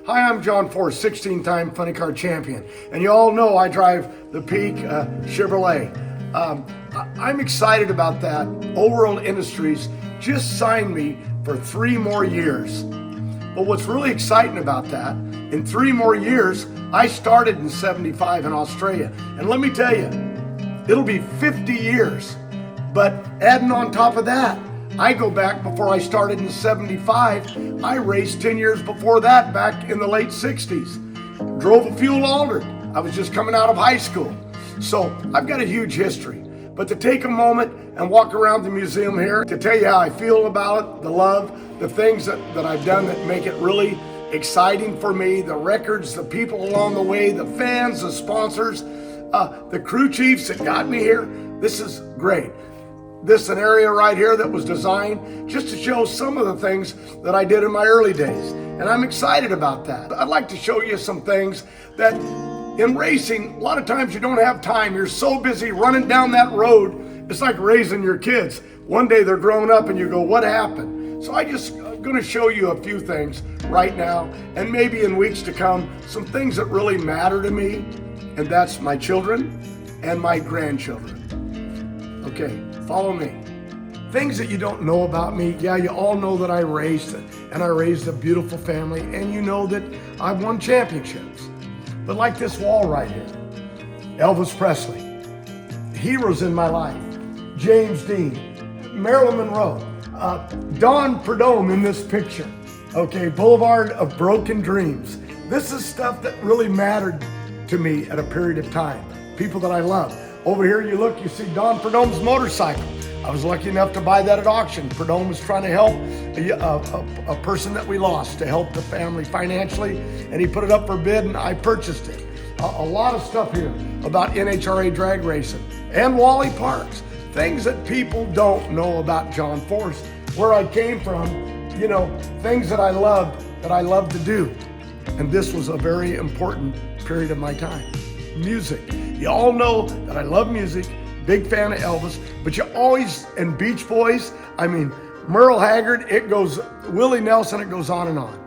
Hi, I'm John Force, 16-time funny car champion. And you all know I drive the Peak Chevrolet. I'm excited about that. Overall Industries just signed me for 3 more years. But what's really exciting about that, in 3 more years, I started in 75 in Australia. And let me tell you, it'll be 50 years. But adding on top of that, I go back before I started in 75. I raced 10 years before that, back in the late 60s. Drove a fuel altered. I was just coming out of high school. So I've got a huge history. But to take a moment and walk around the museum here to tell you how I feel about it, the love, the things that I've done that make it really exciting for me, the records, the people along the way, the fans, the sponsors, the crew chiefs that got me here. This is great. This is an area right here that was designed just to show some of the things that I did in my early days. And I'm excited about that. I'd like to show you some things that in racing, a lot of times you don't have time. You're so busy running down that road. It's like raising your kids. One day they're grown up and you go, what happened? So I just going to show you a few things right now, and maybe in weeks to come, some things that really matter to me, and that's my children and my grandchildren. Okay, follow me. Things that you don't know about me. Yeah, you all know that I raced, and I raised a beautiful family, and you know that I've won championships. But like this wall right here, Elvis Presley, heroes in my life, James Dean, Marilyn Monroe, Don Prudhomme in this picture, okay, Boulevard of Broken Dreams. This is stuff that really mattered to me at a period of time, people that I love. Over here you look, you see Don Prudhomme's motorcycle. I was lucky enough to buy that at auction. Prudhomme was trying to help a person that we lost, to help the family financially, and he put it up for bid and I purchased it. A lot of stuff here about NHRA drag racing and Wally Parks. Things that people don't know about John Force, where I came from, you know, things that I loved to do. And this was a very important period of my time. Music. You all know that I love music, big fan of Elvis, but you always, and Beach Boys, I mean, Merle Haggard, it goes, Willie Nelson, it goes on and on.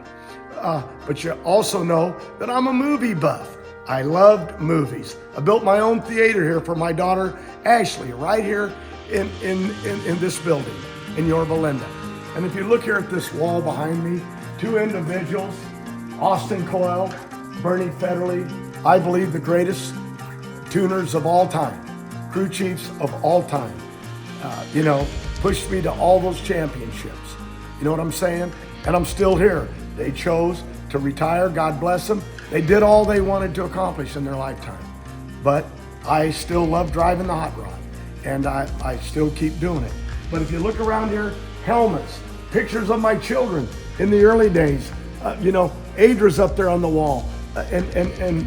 But you also know that I'm a movie buff. I loved movies. I built my own theater here for my daughter, Ashley, right here in this building, in Yorba Linda. And if you look here at this wall behind me, 2 individuals, Austin Coyle, Bernie Federley, I believe the greatest tuners of all time, crew chiefs of all time, pushed me to all those championships. You know what I'm saying? And I'm still here. They chose to retire, God bless them. They did all they wanted to accomplish in their lifetime. But I still love driving the hot rod, and I still keep doing it. But if you look around here, helmets, pictures of my children in the early days, Adra's up there on the wall, and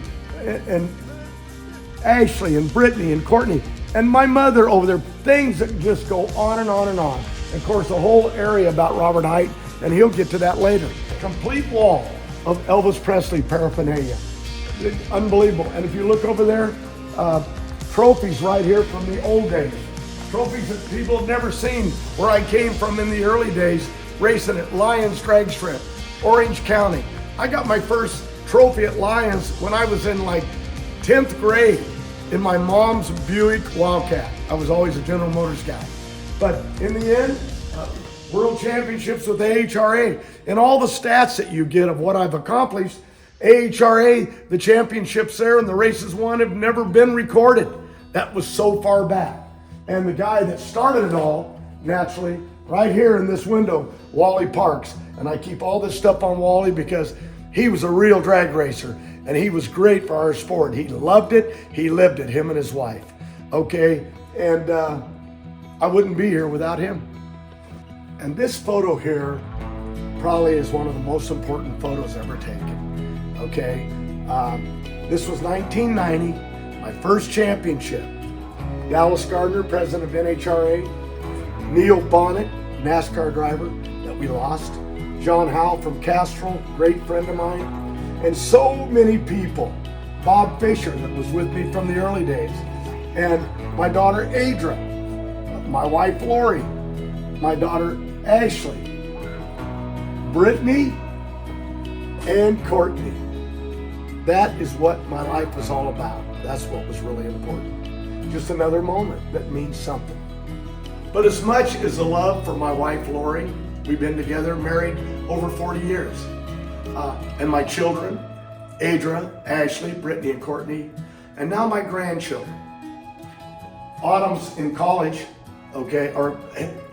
Ashley and Brittany and Courtney and my mother over there, things that just go on and on and on. And of course, the whole area about Robert Height, and he'll get to that later. A complete wall of Elvis Presley paraphernalia. Unbelievable. And if you look over there, trophies right here from the old days. Trophies that people have never seen, where I came from in the early days, racing at Lyons Drag Strip, Orange County. I got my first trophy at Lyons when I was in like 10th grade in my mom's Buick Wildcat. I was always a General Motors guy. But in the end, World Championships with AHRA, and all the stats that you get of what I've accomplished, AHRA, the championships there and the races won have never been recorded. That was so far back. And the guy that started it all, naturally, right here in this window, Wally Parks. And I keep all this stuff on Wally because he was a real drag racer, and he was great for our sport. He loved it, he lived it, him and his wife. Okay, and I wouldn't be here without him. And this photo here probably is one of the most important photos ever taken. Okay, this was 1990, my first championship. Dallas Gardner, president of NHRA, Neil Bonnet, NASCAR driver that we lost, John Howell from Castrol, great friend of mine, and so many people. Bob Fisher, that was with me from the early days, and my daughter Adra, my wife Lori, my daughter Ashley, Brittany, and Courtney. That is what my life was all about. That's what was really important. Just another moment that means something. But as much as the love for my wife, Lori, we've been together, married over 40 years. And my children, Adra, Ashley, Brittany, and Courtney, and now my grandchildren. Autumn's in college, okay,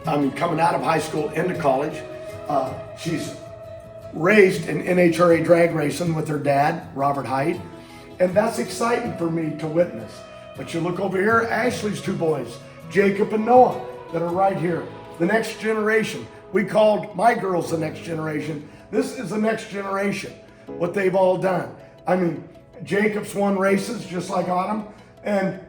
coming out of high school into college. She's raised in NHRA drag racing with her dad, Robert Hyde, and that's exciting for me to witness. But you look over here, Ashley's two boys, Jacob and Noah, that are right here. The next generation. We called my girls the next generation. This is the next generation, what they've all done. I mean, Jacob's won races just like Autumn, and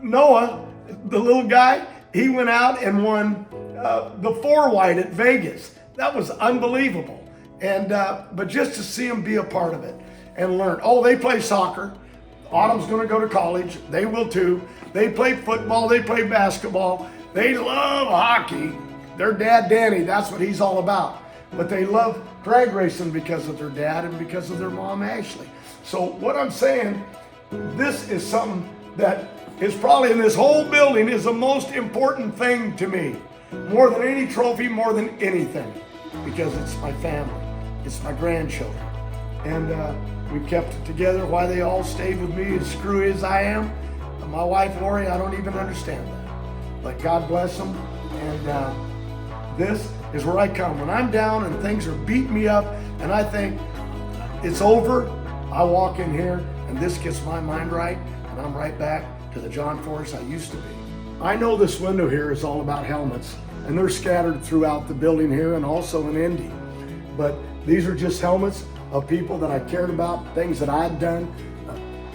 Noah, the little guy, he went out and won the 4-wide at Vegas. That was unbelievable. And but just to see them be a part of it and learn. Oh, they play soccer. Autumn's going to go to college. They will too. They play football. They play basketball. They love hockey. Their dad, Danny, that's what he's all about. But they love drag racing because of their dad and because of their mom, Ashley. So what I'm saying, this is something that is probably in this whole building is the most important thing to me. More than any trophy, more than anything. Because it's my family. It's my grandchildren. And we kept it together why they all stayed with me as screwy as I am. And my wife, Lori, I don't even understand that. But God bless them. And this is where I come. When I'm down and things are beating me up and I think it's over, I walk in here and this gets my mind right and I'm right back to the John Force I used to be. I know this window here is all about helmets and they're scattered throughout the building here and also in Indy. But these are just helmets of people that I cared about, things that I'd done,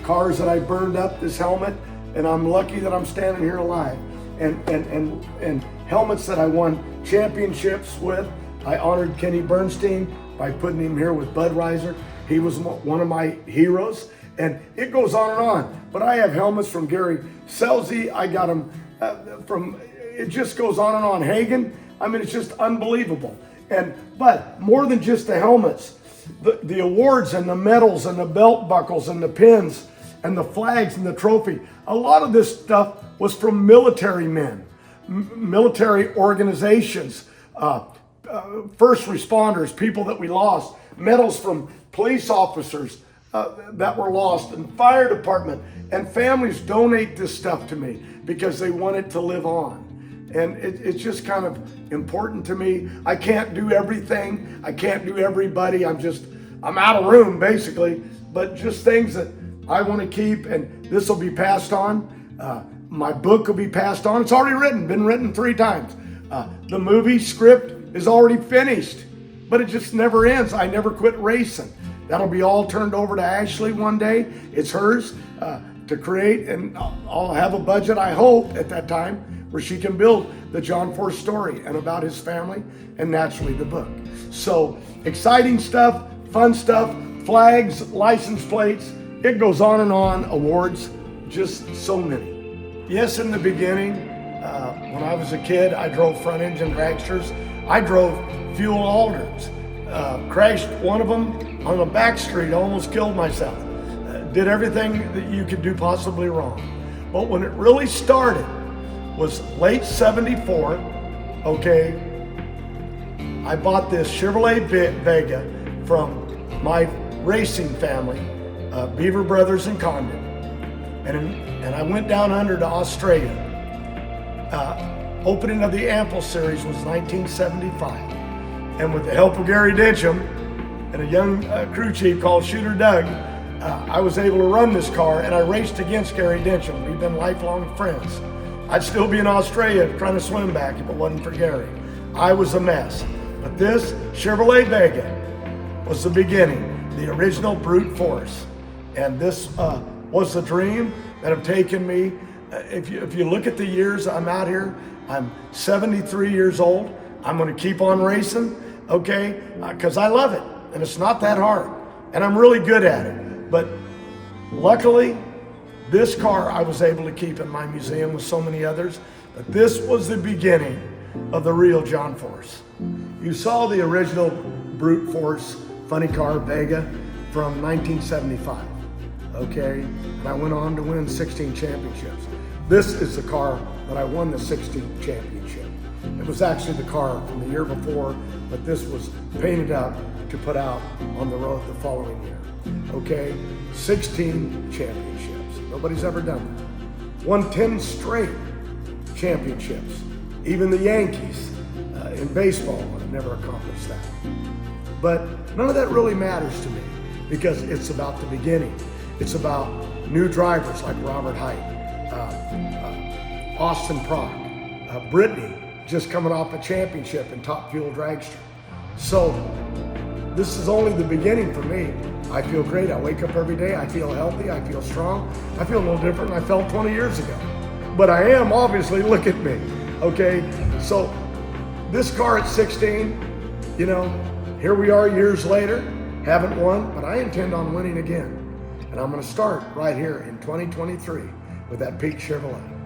cars that I burned up this helmet, and I'm lucky that I'm standing here alive. And helmets that I won championships with. I honored Kenny Bernstein by putting him here with Budweiser. He was one of my heroes, and it goes on and on. But I have helmets from Gary Selzy. I got them from, it just goes on and on. Hagen, I mean, it's just unbelievable. But more than just the helmets, the awards and the medals and the belt buckles and the pins and the flags and the trophy, a lot of this stuff was from military men, military organizations, first responders, people that we lost, medals from police officers that were lost, and fire department, and families donate this stuff to me because they want it to live on. And it's just kind of important to me. I can't do everything. I can't do everybody. I'm out of room basically, but just things that I want to keep, and this will be passed on. My book will be passed on. It's already written, been written 3 times. The movie script is already finished, but it just never ends. I never quit racing. That'll be all turned over to Ashley one day. It's hers to create, and I'll have a budget, I hope, at that time, where she can build the John Force story and about his family, and naturally the book. So exciting stuff, fun stuff, flags, license plates, it goes on and on, awards, just so many. Yes, in the beginning, when I was a kid, I drove front engine dragsters. I drove fuel Alterns. Crashed one of them on a back street, almost killed myself. Did everything that you could do possibly wrong. But when it really started was late 74, okay, I bought this Chevrolet Vega from my racing family, Beaver Brothers in Condon. And I went down under to Australia. Opening of the Ample Series was 1975. And with the help of Gary Dencham and a young crew chief called Shooter Doug, I was able to run this car, and I raced against Gary Dencham. We've been lifelong friends. I'd still be in Australia trying to swim back if it wasn't for Gary. I was a mess. But this Chevrolet Vega was the beginning, the original brute force. And this was the dream that have taken me. If you look at the years I'm out here, I'm 73 years old. I'm going to keep on racing, okay, because I love it, and it's not that hard, and I'm really good at it. But luckily, this car I was able to keep in my museum with so many others, but this was the beginning of the real John Force. You saw the original brute force funny car, Vega, from 1975, okay? And I went on to win 16 championships. This is the car that I won the 16th championship. It was actually the car from the year before, but this was painted up to put out on the road the following year, okay? 16 championships. Nobody's ever done that. Won 10 straight championships. Even the Yankees in baseball have never accomplished that. But none of that really matters to me because it's about the beginning. It's about new drivers like Robert Height, Austin Prock, Brittany just coming off a championship in Top Fuel Dragster. So this is only the beginning for me. I feel great. I wake up every day. I feel healthy. I feel strong. I feel a little different than I felt 20 years ago. But I am, obviously, look at me, okay? So this car at 16, you know, here we are years later, haven't won, but I intend on winning again. And I'm gonna start right here in 2023 with that Peak Chevrolet.